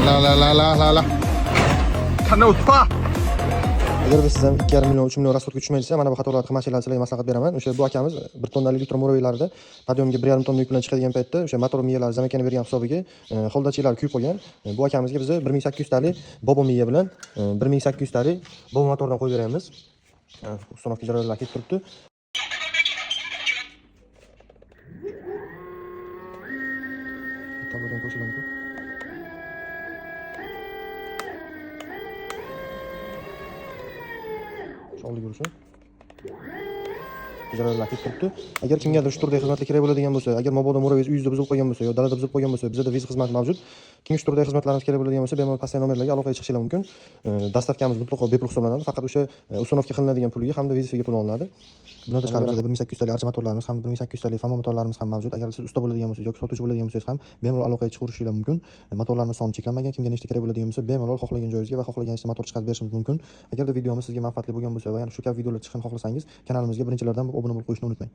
La. Qanday o'tpa? Agar biz sizdan 2,5 million, 3 million rasxodga tushmaysiz, mana bu xatolarni qilmasliklaringizni sizlarga maslahat beraman. O'sha bu akamiz 1 tonnalik elektromobillarida podyomga 1,5 tonna yuk bilan chiqadigan paytda o'sha motor miyalari zamakani bergan hisobiga xoldachilari kuyib qolgan. Bu akamizga biz 1800 talik bobo miya bilan 1800 talik bobo motordan qo'yib beramiz. Ustonovka jarayonlar ketib turibdi. Tablodan ko'rsatib mumkin. Oldi ko'rsin. Jarayonlar ketib turibdi. Agar kimgadir shu turdagi xizmatlar kerak bo'ladigan bo'lsa, agar mabodo mo'ravingiz uyingizda buzilib qolgan bo'lsa, yo dalada buzilib qolgan bo'lsa, bizda viza xizmati mavjud. Kimga shu turdagi xizmatlarimiz kerak bo'ladigan bo'lsa, bemalol pastdagi nomerlarga aloqaga chiqishingiz mumkin. Dastavkamiz mutlaqo bepul hisoblanadi. Faqat o'sha ustonovka qilinadigan puliga hamda vizasiga pul olinadi. Bundan tashqari bizda 1800 talik archa motorlarimiz ham 1800 talik famo motorlarimiz ham mavjud. Agar siz usta bo'ladigan bo'lsangiz yoki sotuvchi bo'ladigan bo'lsangiz ham bemalol aloqaga chiqib urishingiz mumkin. Motorlarimiz soni cheklanmagan. Kimga nechta kerak bo'ladigan bo'lsa, bemalol xohlagan joyingizga va xohlaganingizcha motor chiqarib berishimiz mumkin. Agarda videomiz sizga manfaatli bo'lgan bo'lsa va yana shu kabi videolar chiqishini xohlasangiz, kanalimizga birinchilardan obuna bo'lib qo'yishni unutmang.